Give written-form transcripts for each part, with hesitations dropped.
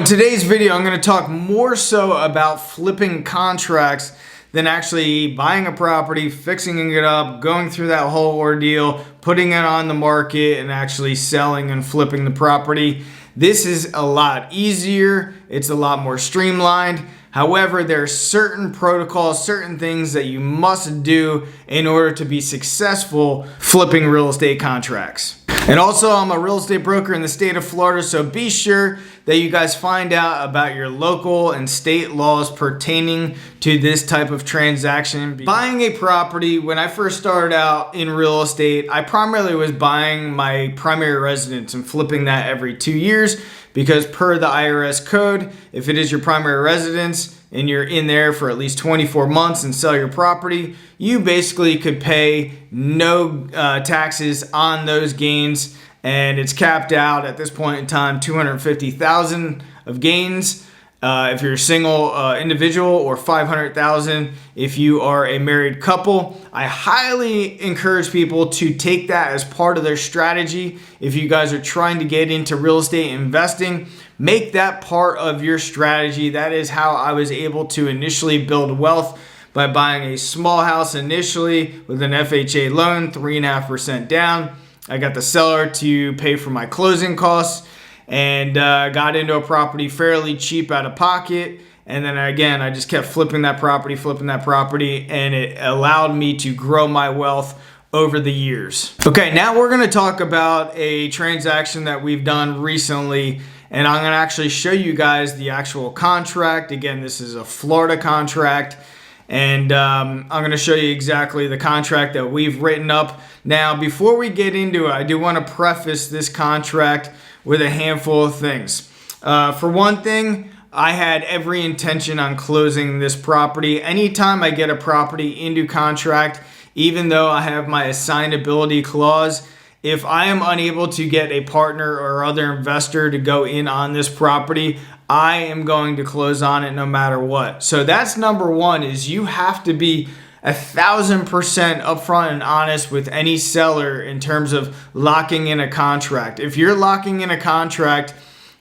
So in today's video, I'm going to talk more so about flipping contracts than actually buying a property, fixing it up, going through that whole ordeal, putting it on the market, and actually selling and flipping the property. This is a lot easier. It's a lot more streamlined. However, there are certain protocols, certain things that you must do in order to be successful flipping real estate contracts. And also, I'm a real estate broker in the state of Florida, so be sure that you guys find out about your local and state laws pertaining to this type of transaction. Buying a property, when I first started out in real estate, I primarily was buying my primary residence and flipping that every 2 years because per the IRS code, if it is your primary residence and you're in there for at least 24 months and sell your property, you basically could pay no taxes on those gains, and it's capped out at this point in time $250,000 of gains if you're a single individual, or $500,000 if you are a married couple. I highly encourage people to take that as part of their strategy. If you guys are trying to get into real estate investing, make that part of your strategy. That is how I was able to initially build wealth, by buying a small house initially with an FHA loan, 3.5% down. I got the seller to pay for my closing costs and got into a property fairly cheap out of pocket. And then again, I just kept flipping that property, and it allowed me to grow my wealth over the years. Okay, now we're gonna talk about a transaction that we've done recently, and I'm gonna actually show you guys the actual contract. Again, this is a Florida contract. And I'm going to show you exactly the contract that we've written up. Now, before we get into it, I do want to preface this contract with a handful of things. For one thing, I had every intention on closing this property. Anytime I get a property into contract, even though I have my assignability clause, if I am unable to get a partner or other investor to go in on this property, I am going to close on it no matter what. So that's number one, is you have to be 1,000% upfront and honest with any seller in terms of locking in a contract. If you're locking in a contract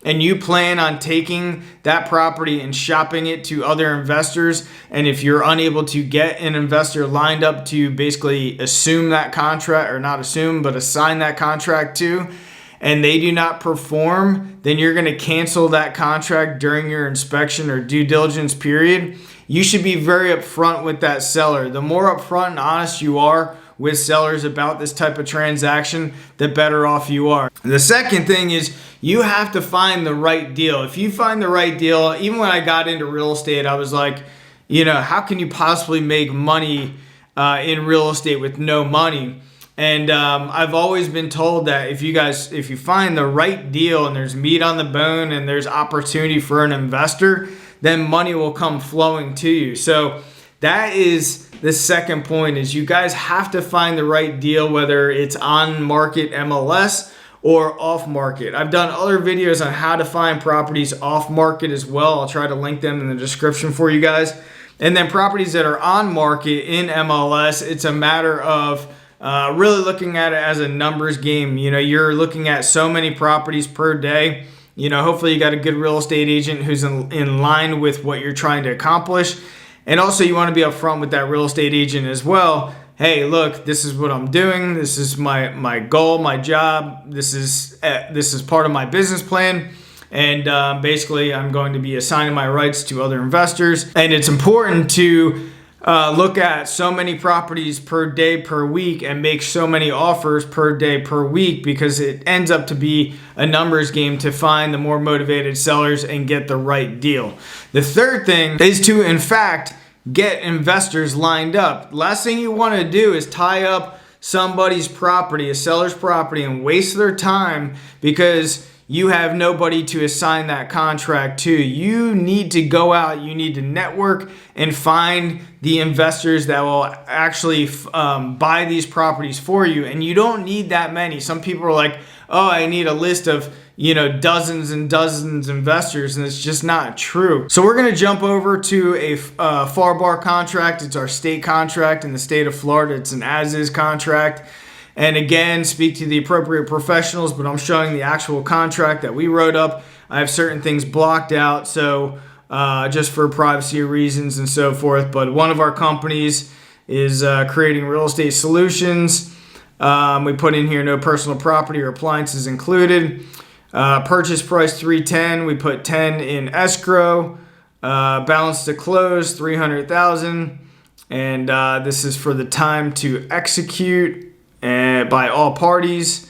and you plan on taking that property and shopping it to other investors, and if you're unable to get an investor lined up to basically assume that contract, or not assume, but assign that contract to, and they do not perform, then you're gonna cancel that contract during your inspection or due diligence period. You should be very upfront with that seller. The more upfront and honest you are with sellers about this type of transaction, the better off you are. The second thing is you have to find the right deal. If you find the right deal, even when I got into real estate, I was like, how can you possibly make money in real estate with no money? And I've always been told that if you find the right deal and there's meat on the bone and there's opportunity for an investor, then money will come flowing to you. So that is the second point, is you guys have to find the right deal, whether it's on market MLS or off market. I've done other videos on how to find properties off market as well. I'll try to link them in the description for you guys. And then properties that are on market in MLS, it's a matter of really looking at it as a numbers game. You're looking at so many properties per day. Hopefully you got a good real estate agent who's in line with what you're trying to accomplish. And also you want to be upfront with that real estate agent as well. Hey, look, this is what I'm doing. This is my goal, my job. This is part of my business plan. And basically I'm going to be assigning my rights to other investors. And it's important to look at so many properties per day, per week, and make so many offers per day, per week, because it ends up to be a numbers game to find the more motivated sellers and get the right deal. The third thing is to, in fact, get investors lined up. Last thing you want to do is tie up somebody's property, a seller's property, and waste their time because you have nobody to assign that contract to. You need to go out, you need to network and find the investors that will actually buy these properties for you. And you don't need that many. Some people are like, oh, I need a list of dozens and dozens of investors, and it's just not true. So we're gonna jump over to a FAR bar contract. It's our state contract in the state of Florida. It's an as-is contract. And again, speak to the appropriate professionals, but I'm showing the actual contract that we wrote up. I have certain things blocked out, so just for privacy reasons and so forth. But one of our companies is Creating Real Estate Solutions. We put in here no personal property or appliances included. Purchase price $310. We put $10 in escrow. Balance to close $300,000. And this is for the time to execute by all parties.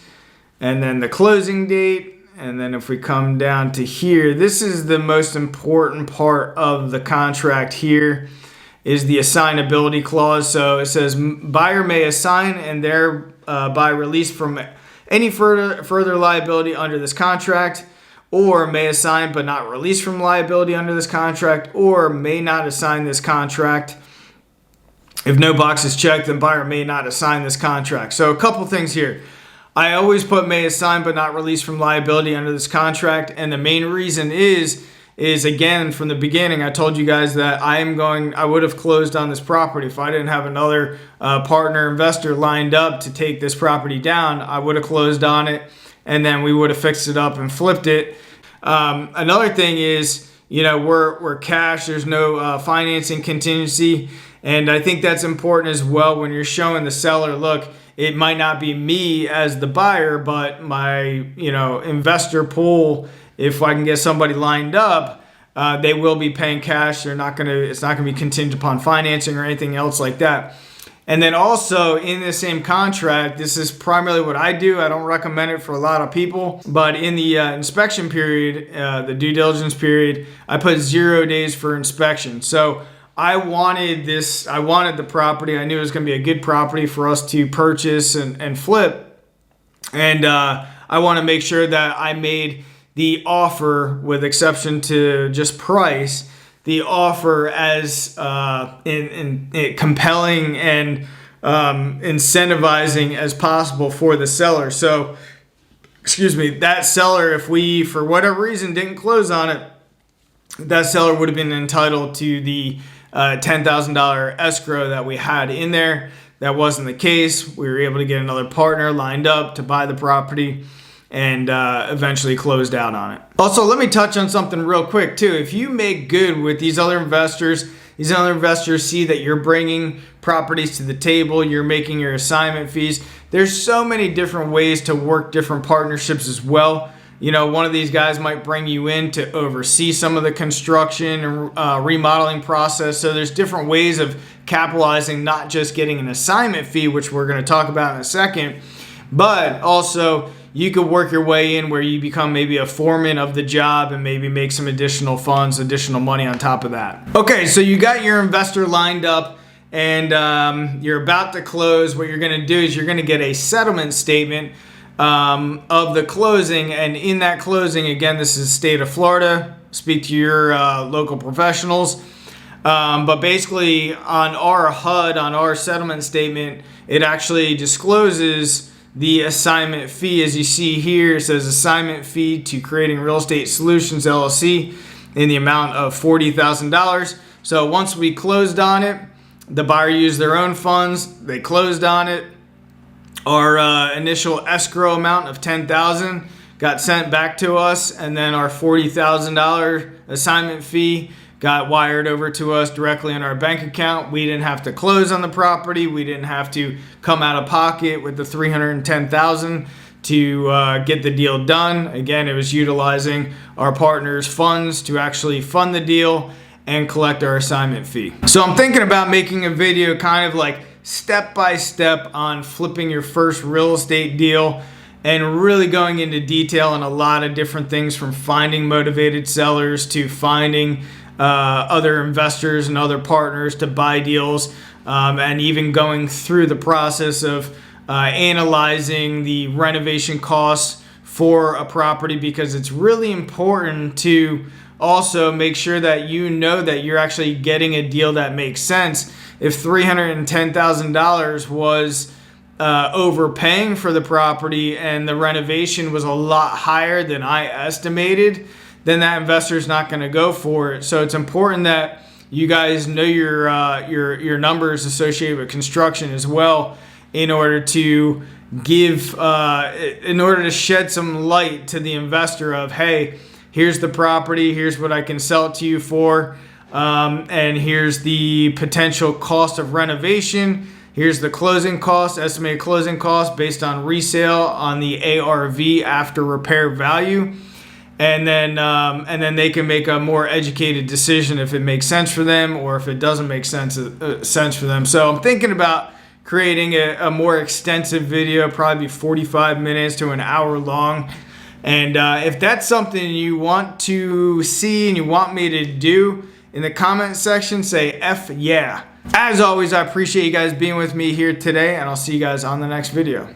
And then the closing date. And then if we come down to here, this is the most important part of the contract here, is the assignability clause. So it says buyer may assign and thereby release from any further liability under this contract, or may assign but not release from liability under this contract, or may not assign this contract. If no box is checked, then buyer may not assign this contract. So a couple things here. I always put may assign but not release from liability under this contract. And the main reason is again, from the beginning, I told you guys that I would have closed on this property. If I didn't have another partner investor lined up to take this property down, I would have closed on it, and then we would have fixed it up and flipped it. Another thing is, we're cash. There's no financing contingency. And I think that's important as well when you're showing the seller, look, it might not be me as the buyer, but my, investor pool, if I can get somebody lined up, they will be paying cash. It's not gonna be contingent upon financing or anything else like that. And then also in the same contract, this is primarily what I do. I don't recommend it for a lot of people, but in the inspection period, the due diligence period, I put 0 days for inspection. So I wanted the property. I knew it was going to be a good property for us to purchase and flip. And I want to make sure that I made the offer, with exception to just price, the offer as compelling and incentivizing as possible for the seller. So, that seller, if we, for whatever reason, didn't close on it, that seller would have been entitled to the $10,000 escrow that we had in there. That wasn't the case. We were able to get another partner lined up to buy the property and eventually closed out on it. Also, let me touch on something real quick too. If you make good with these other investors see that you're bringing properties to the table, you're making your assignment fees. There's so many different ways to work different partnerships as well. One of these guys might bring you in to oversee some of the construction and remodeling process. So there's different ways of capitalizing, not just getting an assignment fee, which we're going to talk about in a second, but also you could work your way in where you become maybe a foreman of the job and maybe make some additional funds, additional money on top of that. Okay, so you got your investor lined up and you're about to close. What you're going to do is you're going to get a settlement statement of the closing, and in that closing, again, this is the state of Florida. Speak to your local professionals. But basically, on our HUD, on our settlement statement, it actually discloses the assignment fee. As you see here, it says assignment fee to Creating Real Estate Solutions LLC in the amount of $40,000. So once we closed on it, the buyer used their own funds. They closed on it. Our initial escrow amount of $10,000 got sent back to us, and then our $40,000 assignment fee got wired over to us directly in our bank account. We didn't have to close on the property. We didn't have to come out of pocket with the $310,000 to get the deal done. Again, it was utilizing our partners' funds to actually fund the deal and collect our assignment fee. So I'm thinking about making a video kind of like step by step on flipping your first real estate deal and really going into detail on a lot of different things, from finding motivated sellers to finding other investors and other partners to buy deals, and even going through the process of analyzing the renovation costs for a property, because it's really important to also make sure that you know that you're actually getting a deal that makes sense. If $310,000 was overpaying for the property and the renovation was a lot higher than I estimated, then that investor is not going to go for it. So it's important that you guys know your numbers associated with construction as well, in order to give in order to shed some light to the investor of, hey, here's the property, here's what I can sell it to you for, and here's the potential cost of renovation. Here's the closing cost, estimated closing cost based on resale on the ARV after repair value. And then they can make a more educated decision if it makes sense for them or if it doesn't make sense for them. So I'm thinking about creating a more extensive video, probably 45 minutes to an hour long. And if that's something you want to see and you want me to do, in the comment section, say F yeah. As always, I appreciate you guys being with me here today, and I'll see you guys on the next video.